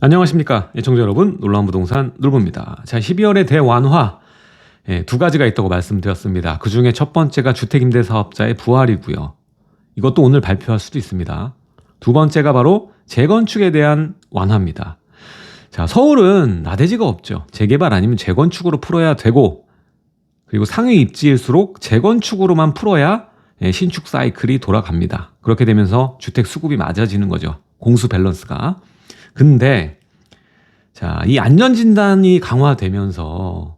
안녕하십니까 애청자 여러분, 놀라운 부동산 놀부입니다. 자, 12월의 대완화 두 가지가 있다고 말씀드렸습니다. 그 중에 첫 번째가 주택임대사업자의 부활이고요. 이것도 오늘 발표할 수도 있습니다. 두 번째가 바로 재건축에 대한 완화입니다. 자, 서울은 나대지가 없죠. 재개발 아니면 재건축으로 풀어야 되고, 그리고 상위 입지일수록 재건축으로만 풀어야 신축 사이클이 돌아갑니다. 그렇게 되면서 주택 수급이 맞아지는 거죠. 공수 밸런스가. 근데 자, 이 안전진단이 강화되면서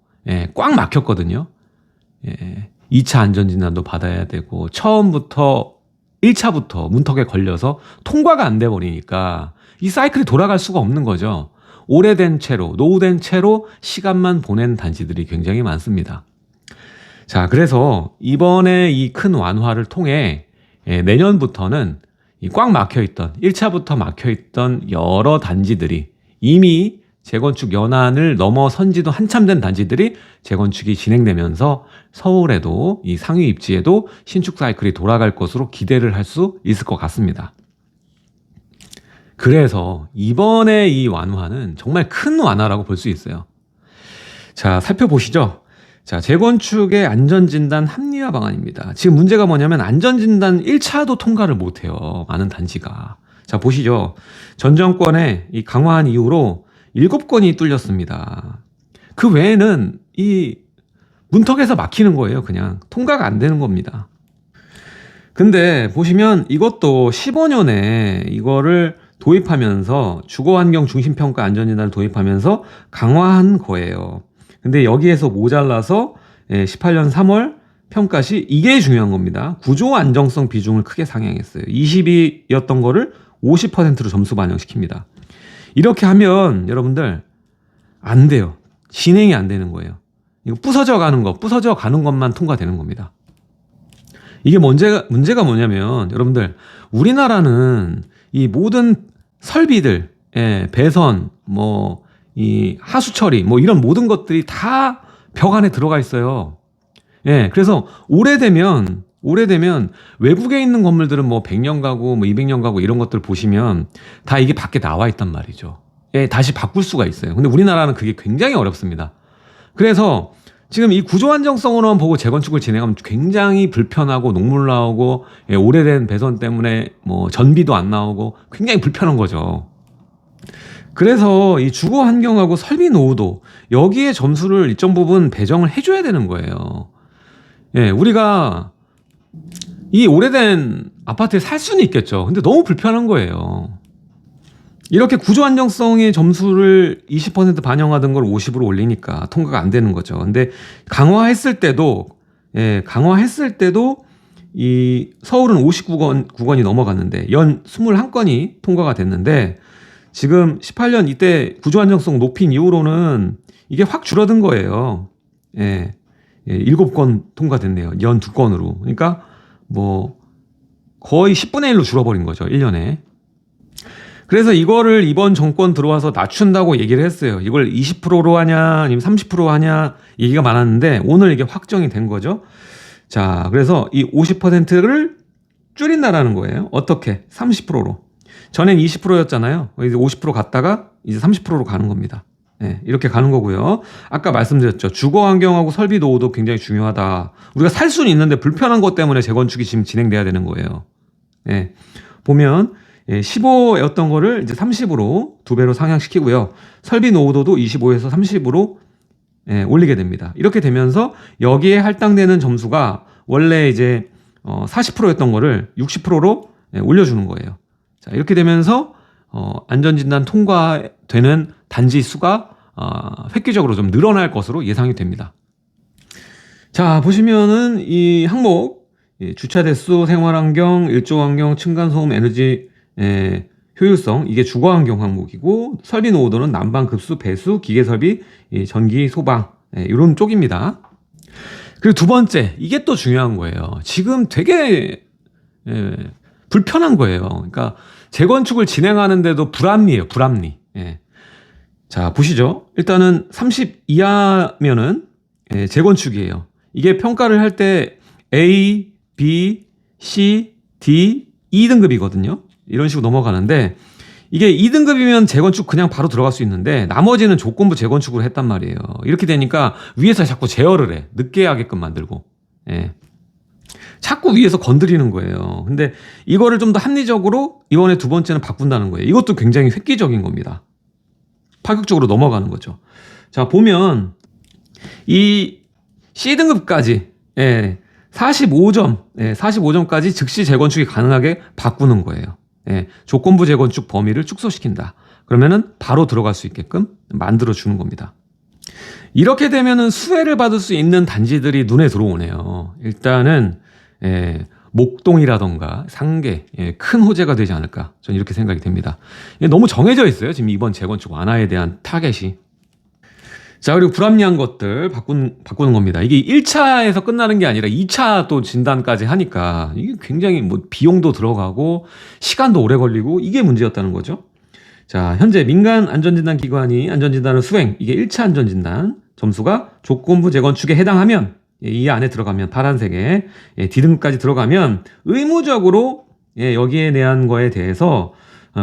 꽉 막혔거든요. 2차 안전진단도 받아야 되고 처음부터 1차부터 문턱에 걸려서 통과가 안 돼 버리니까 이 사이클이 돌아갈 수가 없는 거죠. 오래된 채로, 노후된 채로 시간만 보낸 단지들이 굉장히 많습니다. 자, 그래서 이번에 이 큰 완화를 통해 내년부터는 이 꽉 막혀있던 1차부터 막혀있던 여러 단지들이 이미 재건축 연한을 넘어선 지도 한참 된 단지들이 재건축이 진행되면서 서울에도 이 상위 입지에도 신축 사이클이 돌아갈 것으로 기대를 할 수 있을 것 같습니다. 그래서 이번에 이 완화는 정말 큰 완화라고 볼 수 있어요. 자, 살펴보시죠. 자, 재건축의 안전진단 합리화 방안입니다. 지금 문제가 뭐냐면 안전진단 1차도 통과를 못해요. 많은 단지가. 자, 보시죠. 전 정권에 이 강화한 이후로 7건이 뚫렸습니다. 그 외에는 이 문턱에서 막히는 거예요. 그냥 통과가 안 되는 겁니다. 근데 보시면 이것도 15년에 이거를 도입하면서 주거환경 중심평가 안전진단을 도입하면서 강화한 거예요. 근데 여기에서 모자라서 18년 3월 평가 시 이게 중요한 겁니다. 구조 안정성 비중을 크게 상향했어요. 22였던 거를 50%로 점수 반영시킵니다. 이렇게 하면 여러분들 안 돼요. 진행이 안 되는 거예요. 이거 부서져 가는 것만 통과되는 겁니다. 이게 문제가 뭐냐면 여러분들 우리나라는 이 모든 설비들, 배선, 이 하수 처리, 이런 모든 것들이 다 벽 안에 들어가 있어요. 그래서 오래되면 외국에 있는 건물들은 100년 가구, 200년 가구 이런 것들 보시면 다 이게 밖에 나와 있단 말이죠. 다시 바꿀 수가 있어요. 근데 우리나라는 그게 굉장히 어렵습니다. 그래서 지금 이 구조 안정성으로만 보고 재건축을 진행하면 굉장히 불편하고 녹물 나오고 오래된 배선 때문에 전비도 안 나오고 굉장히 불편한 거죠. 그래서 이 주거 환경하고 설비 노후도 여기에 점수를 일정 부분 배정을 해줘야 되는 거예요. 우리가 이 오래된 아파트에 살 수는 있겠죠. 근데 너무 불편한 거예요. 이렇게 구조 안정성의 점수를 20% 반영하던 걸 50으로 올리니까 통과가 안 되는 거죠. 근데 강화했을 때도 이 서울은 59건이 넘어갔는데 연 21건이 통과가 됐는데 지금 18년 이때 구조 안정성 높인 이후로는 이게 확 줄어든 거예요. 7건 통과됐네요. 연 2건으로. 그러니까 거의 10분의 1로 줄어버린 거죠. 1년에. 그래서 이거를 이번 정권 들어와서 낮춘다고 얘기를 했어요. 이걸 20%로 하냐 아니면 30% 하냐 얘기가 많았는데 오늘 이게 확정이 된 거죠. 자, 그래서 이 50%를 줄인다라는 거예요. 어떻게? 30%로. 전엔 20%였잖아요. 이제 50% 갔다가 이제 30%로 가는 겁니다. 이렇게 가는 거고요. 아까 말씀드렸죠. 주거 환경하고 설비 노후도 굉장히 중요하다. 우리가 살 수는 있는데 불편한 것 때문에 재건축이 지금 진행돼야 되는 거예요. 보면 15였던 거를 이제 30으로 2배로 상향시키고요. 설비 노후도도 25에서 30으로 올리게 됩니다. 이렇게 되면서 여기에 할당되는 점수가 원래 이제 40%였던 거를 60%로 올려주는 거예요. 자, 이렇게 되면서 안전진단 통과되는 단지 수가 획기적으로 좀 늘어날 것으로 예상이 됩니다. 자, 보시면은 이 항목 주차 대수, 생활환경, 일조환경, 층간소음, 에너지 효율성 이게 주거환경 항목이고 설비 노후도는 난방, 급수, 배수, 기계설비, 전기, 소방 이런 쪽입니다. 그리고 두 번째 이게 또 중요한 거예요. 지금 되게 불편한 거예요. 그러니까 재건축을 진행하는데도 불합리해요. 불합리. 자, 보시죠. 일단은 30 이하면은 재건축이에요. 이게 평가를 할 때 A, B, C, D, E 등급이거든요. 이런 식으로 넘어가는데 이게 2등급이면 재건축 그냥 바로 들어갈 수 있는데 나머지는 조건부 재건축으로 했단 말이에요. 이렇게 되니까 위에서 자꾸 제어를 해. 늦게 하게끔 만들고. 예. 자꾸 위에서 건드리는 거예요. 근데 이거를 좀 더 합리적으로 이번에 두 번째는 바꾼다는 거예요. 이것도 굉장히 획기적인 겁니다. 파격적으로 넘어가는 거죠. 자, 보면 이 C등급까지 45점, 45점까지 즉시 재건축이 가능하게 바꾸는 거예요. 조건부 재건축 범위를 축소시킨다. 그러면은 바로 들어갈 수 있게끔 만들어 주는 겁니다. 이렇게 되면은 수혜를 받을 수 있는 단지들이 눈에 들어오네요. 일단은 목동이라던가 상계 큰 호재가 되지 않을까, 저는 이렇게 생각이 됩니다. 너무 정해져 있어요, 지금 이번 재건축 완화에 대한 타겟이. 자, 그리고 불합리한 것들 바꾸는 겁니다. 이게 1차에서 끝나는 게 아니라 2차 또 진단까지 하니까 이게 굉장히 뭐 비용도 들어가고 시간도 오래 걸리고 이게 문제였다는 거죠. 자, 현재 민간 안전진단 기관이 안전진단을 수행, 이게 1차 안전진단 점수가 조건부 재건축에 해당하면, 이 안에 들어가면 파란색에 D등급까지 들어가면 의무적으로 여기에 대한 거에 대해서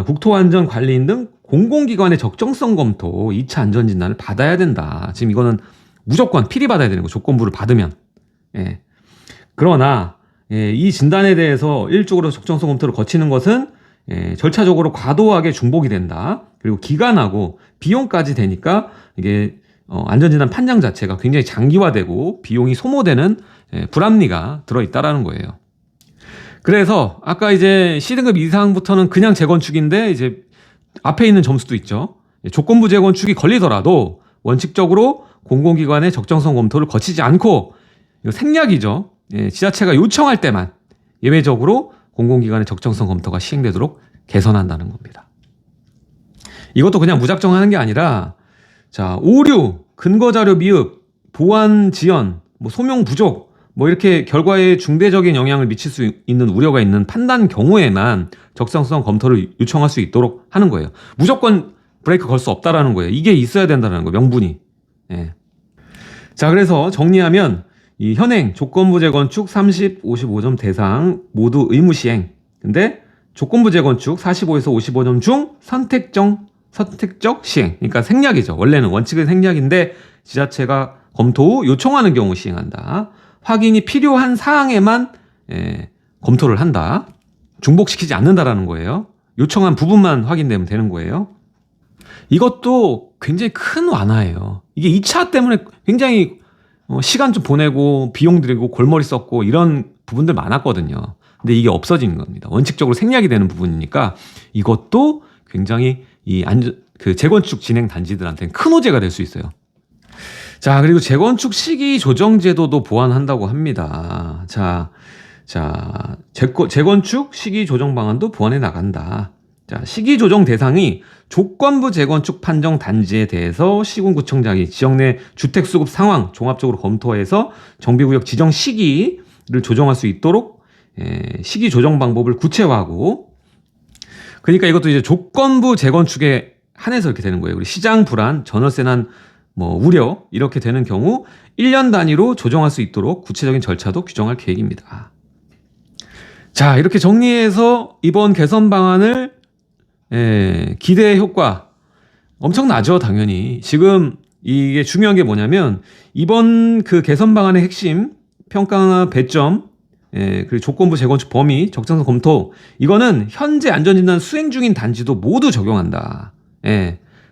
국토안전관리인 등 공공기관의 적정성 검토 2차 안전진단을 받아야 된다. 지금 이거는 무조건 필히 받아야 되는 거, 조건부를 받으면. 그러나 이 진단에 대해서 일적으로 적정성 검토를 거치는 것은 절차적으로 과도하게 중복이 된다. 그리고 기간하고 비용까지 되니까 이게 안전진단 판정 자체가 굉장히 장기화되고 비용이 소모되는 불합리가 들어있다라는 거예요. 그래서 아까 이제 C등급 이상부터는 그냥 재건축인데 이제 앞에 있는 점수도 있죠. 조건부 재건축이 걸리더라도 원칙적으로 공공기관의 적정성 검토를 거치지 않고, 이거 생략이죠. 지자체가 요청할 때만 예외적으로 공공기관의 적정성 검토가 시행되도록 개선한다는 겁니다. 이것도 그냥 무작정 하는 게 아니라, 자, 오류, 근거자료 미흡, 보안 지연, 소명 부족, 이렇게 결과에 중대적인 영향을 미칠 수 있는 우려가 있는 판단 경우에만 적정성 검토를 요청할 수 있도록 하는 거예요. 무조건 브레이크 걸 수 없다라는 거예요. 이게 있어야 된다는 거예요, 명분이. 자, 그래서 정리하면 이 현행 조건부 재건축 30, 55점 대상 모두 의무 시행. 근데 조건부 재건축 45에서 55점 중 선택적 시행. 그러니까 생략이죠. 원래는 원칙은 생략인데 지자체가 검토 후 요청하는 경우 시행한다. 확인이 필요한 사항에만 검토를 한다. 중복시키지 않는다라는 거예요. 요청한 부분만 확인되면 되는 거예요. 이것도 굉장히 큰 완화예요. 이게 2차 때문에 굉장히 시간 좀 보내고 비용 들이고 골머리 썼고 이런 부분들 많았거든요. 근데 이게 없어진 겁니다. 원칙적으로 생략이 되는 부분이니까 이것도 굉장히 그 재건축 진행 단지들한테는 큰 호재가 될 수 있어요. 자, 그리고 재건축 시기 조정 제도도 보완한다고 합니다. 자, 재건축 시기 조정 방안도 보완해 나간다. 자, 시기 조정 대상이 조건부 재건축 판정 단지에 대해서 시군구청장이 지역 내 주택 수급 상황 종합적으로 검토해서 정비구역 지정 시기를 조정할 수 있도록 시기 조정 방법을 구체화하고, 그러니까 이것도 이제 조건부 재건축에 한해서 이렇게 되는 거예요. 우리 시장 불안, 전월세 난 우려 이렇게 되는 경우 1년 단위로 조정할 수 있도록 구체적인 절차도 규정할 계획입니다. 자, 이렇게 정리해서 이번 개선 방안을 기대 효과 엄청나죠, 당연히. 지금 이게 중요한 게 뭐냐면 이번 그 개선 방안의 핵심 평가 배점, 그리고 조건부 재건축 범위, 적정성 검토, 이거는 현재 안전진단 수행 중인 단지도 모두 적용한다.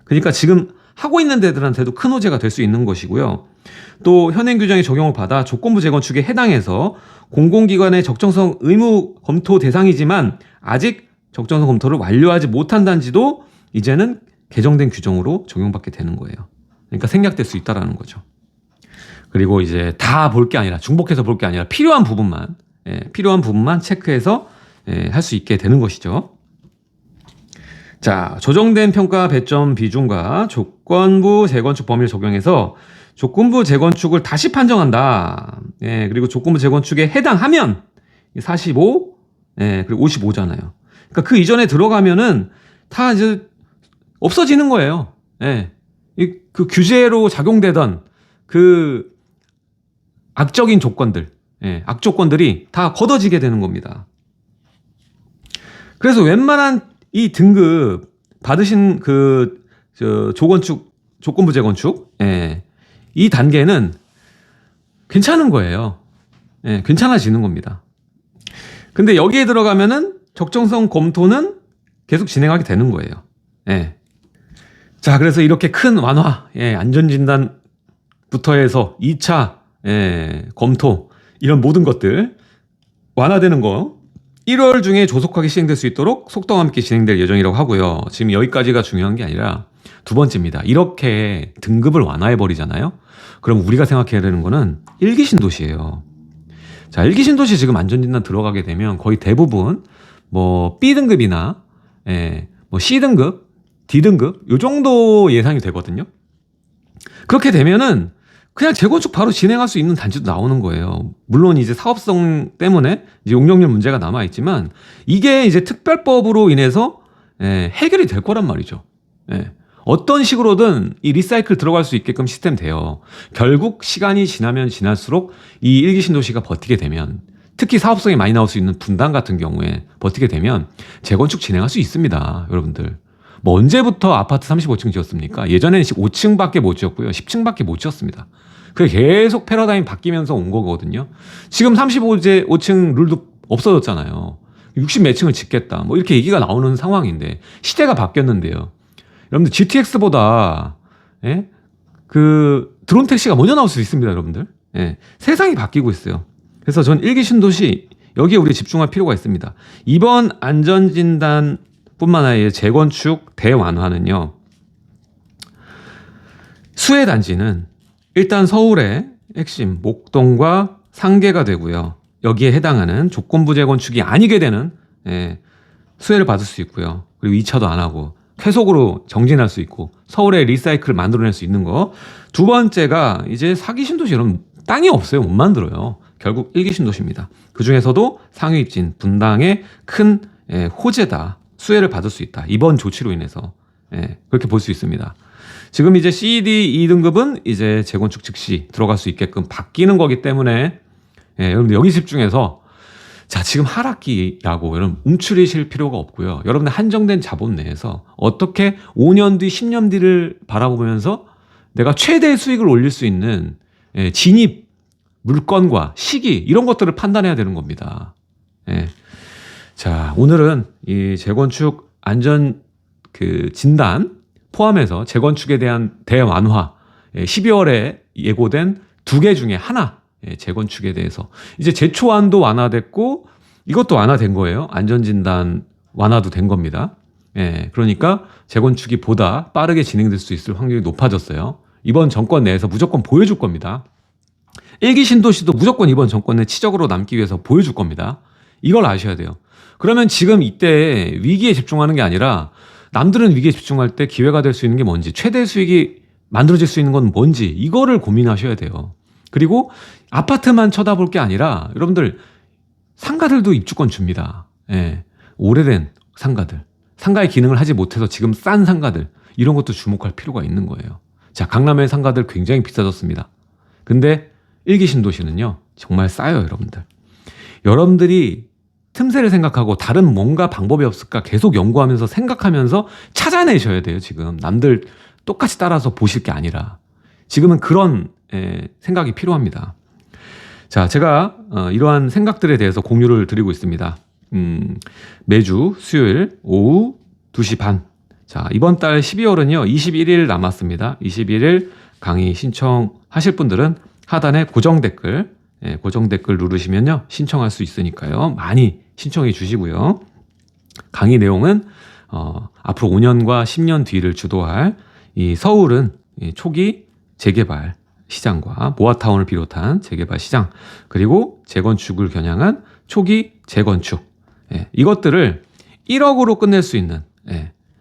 그러니까 지금 하고 있는 데들한테도 큰 호재가 될 수 있는 것이고요. 또 현행 규정의 적용을 받아 조건부 재건축에 해당해서 공공기관의 적정성 의무 검토 대상이지만 아직 적정성 검토를 완료하지 못한 단지도 이제는 개정된 규정으로 적용받게 되는 거예요. 그러니까 생략될 수 있다라는 거죠. 그리고 이제 다 볼 게 아니라, 중복해서 볼 게 아니라 필요한 부분만 체크해서 할 수 있게 되는 것이죠. 자, 조정된 평가 배점 비중과 조건부 재건축 범위를 적용해서 조건부 재건축을 다시 판정한다. 그리고 조건부 재건축에 해당하면 45, 그리고 55잖아요. 그러니까 그 이전에 들어가면은 다 이제 없어지는 거예요. 그 규제로 작용되던 그 악적인 조건들, 악조건들이 다 걷어지게 되는 겁니다. 그래서 웬만한 이 등급 받으신 조건축, 조건부 재건축, 예, 이 단계는 괜찮은 거예요. 예, 괜찮아지는 겁니다. 근데 여기에 들어가면은 적정성 검토는 계속 진행하게 되는 거예요. 예. 자, 그래서 이렇게 큰 완화, 예, 안전진단부터 해서 2차, 예, 검토, 이런 모든 것들 완화되는 거 1월 중에 조속하게 시행될 수 있도록 속도와 함께 진행될 예정이라고 하고요. 지금 여기까지가 중요한 게 아니라 두 번째입니다. 이렇게 등급을 완화해 버리잖아요. 그럼 우리가 생각해야 되는 거는 1기 신도시예요. 자, 1기 신도시 지금 안전진단 들어가게 되면 거의 대부분 뭐 B등급이나, 예, 뭐 C등급, D등급 요 정도 예상이 되거든요. 그렇게 되면은 그냥 재건축 바로 진행할 수 있는 단지도 나오는 거예요. 물론 이제 사업성 때문에 이제 용적률 문제가 남아 있지만 이게 이제 특별법으로 인해서, 예, 해결이 될 거란 말이죠. 예. 어떤 식으로든 이 리사이클 들어갈 수 있게끔 시스템 돼요. 결국 시간이 지나면 지날수록 이 1기 신도시가 버티게 되면, 특히 사업성이 많이 나올 수 있는 분당 같은 경우에 버티게 되면 재건축 진행할 수 있습니다. 여러분들. 뭐 언제부터 아파트 35층 지었습니까? 예전에는 5층밖에 못 지었고요. 10층밖에 못 지었습니다. 그게 계속 패러다임이 바뀌면서 온 거거든요. 지금 35층 룰도 없어졌잖아요. 60 몇 층을 짓겠다, 뭐 이렇게 얘기가 나오는 상황인데 시대가 바뀌었는데요. 여러분들 GTX보다, 예? 그 드론 택시가 먼저 나올 수 있습니다, 여러분들. 예. 세상이 바뀌고 있어요. 그래서 전 1기 신도시 여기에 우리 집중할 필요가 있습니다. 이번 안전진단뿐만 아니라 재건축 대완화는요, 수혜 단지는 일단 서울의 핵심 목동과 상계가 되고요. 여기에 해당하는 조건부 재건축이 아니게 되는, 예, 수혜를 받을 수 있고요. 그리고 2차도 안 하고 쾌속으로 정진할 수 있고 서울에 리사이클을 만들어낼 수 있는 거. 두 번째가 이제 4기 신도시, 여러분 땅이 없어요. 못 만들어요. 결국 1기 신도시입니다. 그 중에서도 상위 입진 분당의 큰, 예, 호재다. 수혜를 받을 수 있다. 이번 조치로 인해서, 예, 그렇게 볼 수 있습니다. 지금 이제 CD 2등급은 이제 재건축 즉시 들어갈 수 있게끔 바뀌는 거기 때문에, 예, 여러분들 여기 집중해서, 자, 지금 하락기라고 여러분 움츠리실 필요가 없고요. 여러분들 한정된 자본 내에서 어떻게 5년 뒤, 10년 뒤를 바라보면서 내가 최대 수익을 올릴 수 있는, 예, 진입 물건과 시기, 이런 것들을 판단해야 되는 겁니다. 예. 자, 오늘은 이 재건축 안전 진단 포함해서 재건축에 대한 대완화, 12월에 예고된 2개 중에 하나, 재건축에 대해서 이제 제초안도 완화됐고 이것도 완화된 거예요. 안전진단 완화도 된 겁니다. 예, 그러니까 재건축이 보다 빠르게 진행될 수 있을 확률이 높아졌어요. 이번 정권 내에서 무조건 보여줄 겁니다. 1기 신도시도 무조건 이번 정권 내 치적으로 남기 위해서 보여줄 겁니다. 이걸 아셔야 돼요. 그러면 지금 이때 위기에 집중하는 게 아니라 남들은 위기에 집중할 때 기회가 될 수 있는 게 뭔지, 최대 수익이 만들어질 수 있는 건 뭔지, 이거를 고민하셔야 돼요. 그리고 아파트만 쳐다볼 게 아니라 여러분들 상가들도 입주권 줍니다. 예, 오래된 상가들, 상가의 기능을 하지 못해서 지금 싼 상가들, 이런 것도 주목할 필요가 있는 거예요. 자, 강남의 상가들 굉장히 비싸졌습니다. 근데 1기 신도시는요 정말 싸요. 여러분들이 틈새를 생각하고 다른 뭔가 방법이 없을까 계속 연구하면서 생각하면서 찾아내셔야 돼요. 지금 남들 똑같이 따라서 보실 게 아니라 지금은 그런, 생각이 필요합니다. 자, 제가 이러한 생각들에 대해서 공유를 드리고 있습니다. 매주 수요일 오후 2시 반. 자, 이번 달 12월은요 21일 남았습니다. 21일 강의 신청하실 분들은 하단에 고정 댓글, 고정 댓글 누르시면요 신청할 수 있으니까요 많이 신청해 주시고요. 강의 내용은 앞으로 5년과 10년 뒤를 주도할 이 서울은 초기 재개발 시장과 모아타운을 비롯한 재개발 시장, 그리고 재건축을 겨냥한 초기 재건축, 이것들을 1억으로 끝낼 수 있는,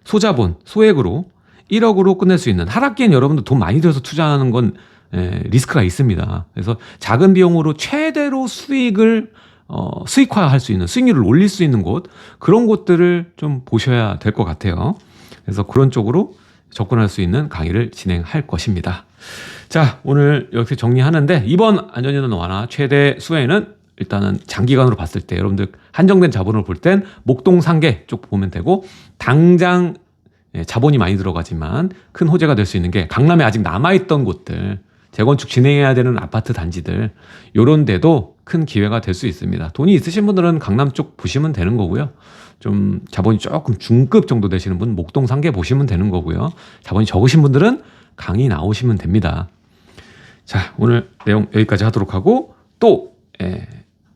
소자본, 소액으로 1억으로 끝낼 수 있는, 하락기엔 여러분들 돈 많이 들여서 투자하는 건 리스크가 있습니다. 그래서 작은 비용으로 최대로 수익을 수익화할 수 있는, 수익률을 올릴 수 있는 곳, 그런 곳들을 좀 보셔야 될 것 같아요. 그래서 그런 쪽으로 접근할 수 있는 강의를 진행할 것입니다. 자, 오늘 이렇게 정리하는데 이번 안전진단 완화 최대 수혜는 일단은 장기간으로 봤을 때 여러분들 한정된 자본을 볼 땐 목동 상계 쪽 보면 되고, 당장 자본이 많이 들어가지만 큰 호재가 될 수 있는 게 강남에 아직 남아있던 곳들, 재건축 진행해야 되는 아파트 단지들, 요런 데도 큰 기회가 될 수 있습니다. 돈이 있으신 분들은 강남 쪽 보시면 되는 거고요. 좀 자본이 조금 중급 정도 되시는 분 목동 상계 보시면 되는 거고요. 자본이 적으신 분들은 강의 나오시면 됩니다. 자, 오늘 내용 여기까지 하도록 하고 또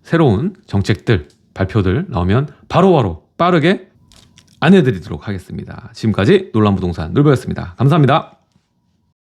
새로운 정책들 발표들 나오면 바로바로 빠르게 안내드리도록 하겠습니다. 지금까지 놀란부동산 놀배였습니다. 감사합니다.